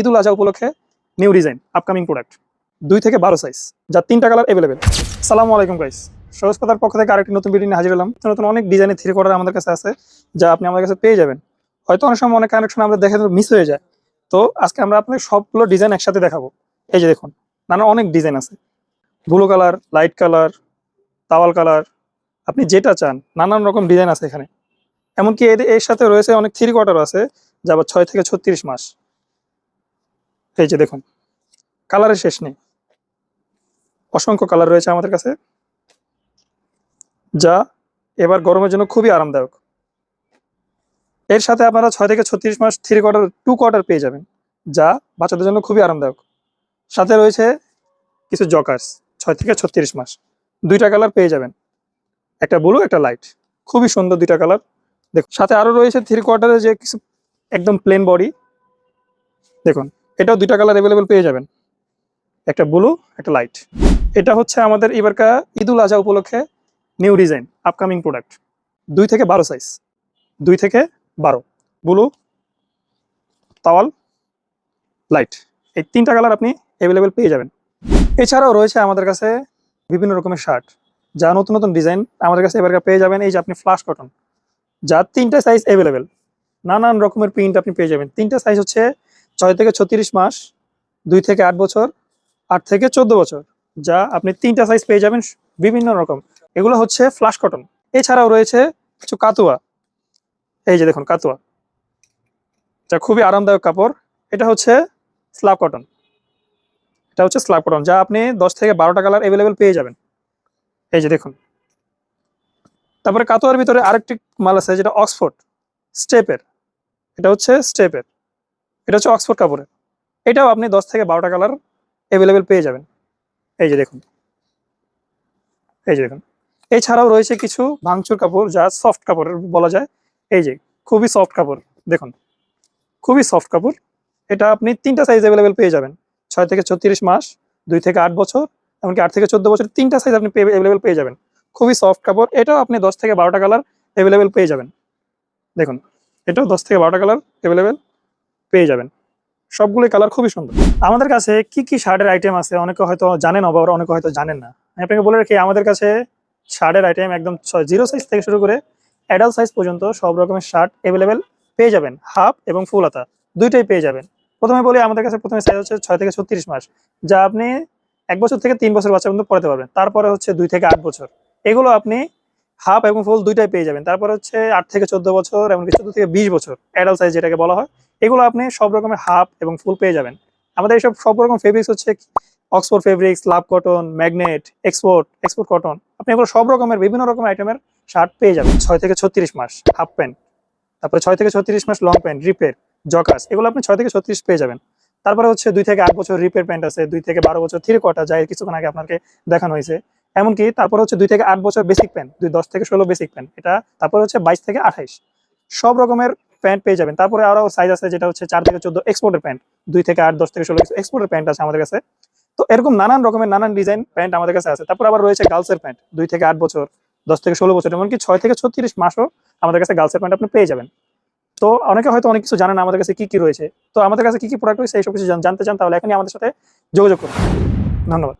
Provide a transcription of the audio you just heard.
ঈদুল আজহা উপলক্ষে new design upcoming product 2 থেকে 12 size, যা 3টা কালার अवेलेबल। আসসালামু আলাইকুম গাইস, সহজ কথার পক্ষ থেকে আরেকটি নতুন ভিডিও নিয়ে হাজির হলাম। নতুন অনেক ডিজাইনের থ্রি কোয়ার্টার আমাদের কাছে আছে, যা আপনি আমাদের কাছে পেয়ে যাবেন। হয়তো অনেক সময় অনেক কানেকশন আমরা দেখে মিস হয়ে যায়, তো আজকে আমরা আপনাদের সবগুলো ডিজাইন একসাথে দেখাবো। এই যে দেখুন, নানা অনেক ডিজাইন আছে, blue colour, light colour, towel colour, আপনি যেটা চান নানান রকম ডিজাইন আছে এখানে। এমনকি এর সাথে রয়েছে অনেক থ্রি কোয়ার্টার আছে, যা আবার 6 থেকে 36 মাস। এই যে দেখুন, কালারের শেষ নেই, অসংখ্য কালার রয়েছে আমাদের কাছে, যা এবার গরমের জন্য খুবই আরামদায়ক। এর সাথে আপনারা 6 থেকে 36 মাস থ্রি কোয়ার্টার 2 কোয়ার্টার পেয়ে যাবেন, যা বাচ্চাদের জন্য খুবই আরামদায়ক। সাথে রয়েছে কিছু জকার্স 6 থেকে 36 মাস, 2টা কালার পেয়ে যাবেন, একটা ব্লু একটা লাইট, খুবই সুন্দর 2টা কালার। দেখুন, সাথে আরো রয়েছে থ্রি কোয়ার্টারের যে কিছু একদম প্লেন বডি, দেখুন এটাও 2টা কালার अवेलेबल পেয়ে যাবেন, একটা ব্লু একটা লাইট। এটা হচ্ছে আমাদের এবারকার ঈদুল আজহা উপলক্ষে নিউ ডিজাইন আপকামিং প্রোডাক্ট 2 থেকে 12 সাইজ, 2 থেকে 12, ব্লু, তাওয়াল, লাইট, এই 3টা কালার আপনি अवेलेबल পেয়ে যাবেন। এছাড়াও রয়েছে আমাদের কাছে বিভিন্ন রকমের শার্ট, যা নতুন নতুন ডিজাইন আমাদের কাছে এবারকার পেয়ে যাবেন। এই যে আপনি ফ্লাশ কটন, যা 3টা সাইজ अवेलेबल, নানান রকমের প্রিন্ট আপনি পেয়ে যাবেন। 3টা সাইজ হচ্ছে 6 থেকে 36 মাস, 2 থেকে 8 বছর, 8 থেকে 14 বছর, যা আপনি 3টা সাইজ পেয়ে যাবেন বিভিন্ন রকম। এগুলো হচ্ছে ফ্লাশ কটন। এছাড়াও রয়েছে কিছু কাতুয়া, এই যে দেখুন কাতুয়া, যা খুবই আরামদায়ক কাপড়। এটা হচ্ছে স্ল্যাব কটন, এটা হচ্ছে স্ল্যাব কটন, যা আপনি 10 থেকে 12টা কালার अवेलेबल পেয়ে যাবেন। এই যে দেখুন, তারপরে কাতুয়ার ভিতরে আরেকটি মাল আছে, যেটা অক্সফোর্ড স্টেপের, এটা হচ্ছে স্টেপের, এটা হচ্ছে অক্সফোর্ড কাপড়ের। এটাও আপনি 10 থেকে 12টা কালার अवेलेबल পেয়ে যাবেন। এই যে দেখুন, এই যে দেখুন। এছাড়াও রয়েছে কিছু ভাঙচুর কাপড়, যা সফট কাপড়ের বলা যায়। এই যে খুবই সফট কাপড়, দেখুন খুবই সফট কাপড়। এটা আপনি 3টা সাইজ अवेलेबल পেয়ে যাবেন, 6 থেকে 36 মাস, 2 থেকে 8 বছর, এমনকি 8 থেকে 14 বছর, 3টা সাইজ আপনি अवेलेबल পেয়ে যাবেন। খুবই সফট কাপড়, এটাও আপনি 10 থেকে 12টা কালার अवेलेबल পেয়ে যাবেন। দেখুন, এটাও 10 থেকে 12টা কালার अवेलेबल পেয়ে যাবেন। সবগুলোই কালার খুবই সুন্দর। আমাদের কাছে কি কি শার্টের আইটেম আছে অনেকে হয়তো জানেন, আবার অনেকে হয়তো জানেন না। আমি আপনাকে বলে রাখি, আমাদের কাছে শার্টের আইটেম একদম 0 সাইজ থেকে শুরু করে অ্যাডাল্ট সাইজ পর্যন্ত সব রকমের শার্ট अवेलेबल পেয়ে যাবেন। হাফ এবং ফুল হাতা দুইটাই পেয়ে যাবেন। প্রথমে বলি, আমাদের কাছে প্রথমে সাইজ হচ্ছে 6 থেকে 36 মাস, যা আপনি 1 বছর থেকে 3 বছর বাচ্চা পর্যন্ত পড়াতে পারবেন। তারপরে হচ্ছে 2 থেকে 8 বছর, এগুলো আপনি হাফ এবং ফুল দুইটাই পেয়ে যাবেন। তারপরে হচ্ছে 8 থেকে 14 বছর, এমনকি 14 থেকে 20 বছর অ্যাডাল্ট সাইজ যেটাকে বলা হয়, এগুলো আপনি সব রকমের হাফ এবং ফুল পেয়ে যাবেন। আমাদের এইসব সব রকম ফেব্রিক্স হচ্ছে অক্সফোর্ড ফেব্রিক্স, লাভ কটন, ম্যাগনেট, এক্সপোর্ট কটন। আপনি এগুলো সব রকমের বিভিন্ন রকমের আইটেমের শার্ট পেয়ে যাবেন। 6 থেকে 36 মাস হাফ প্যান্ট, তারপরে 6 থেকে 36 মাস লং প্যান্ট, রিপের, জকার্স, এগুলো আপনি 6 থেকে 36 পেয়ে যাবেন। তারপরে হচ্ছে 2 থেকে 8 বছর রিপের প্যান্ট আছে, 2 থেকে 12 বছর থ্রি কোয়ার্টার, যা কিছুক্ষণ আগে আপনাকে দেখানো হয়েছে। এমনকি তারপর হচ্ছে 2 থেকে 8 বছর বেসিক প্যান্ট, 10 থেকে 16 বেসিক প্যান্ট, এটা তারপর হচ্ছে 22 থেকে 28, সব রকমের প্যান্ট পেয়ে যাবেন। তারপরে আরো সাইজ আছে, যেটা হচ্ছে 4 থেকে 14 এক্সপোর্টের প্যান্ট, 2 থেকে 8, 10 থেকে 16 এক্সপোর্টের প্যান্ট আছে আমাদের কাছে। তো এরকম নানান রকমের নানান ডিজাইন প্যান্ট আমাদের কাছে আছে। তারপর আবার রয়েছে গার্লসের প্যান্ট, 2 থেকে 8 বছর, 10 থেকে 16 বছর, এমনকি 6 থেকে 36 মাসও আমাদের কাছে গার্লসের প্যান্ট আপনি পেয়ে যাবেন। তো অনেকে হয়তো অনেক কিছু জানেন না আমাদের কাছে কি কি রয়েছে। তো আমাদের কাছে কি কি প্রোডাক্ট রয়েছে এইসব কিছু জানতে চান, তাহলে এখনই আমাদের সাথে যোগাযোগ করুন। ধন্যবাদ।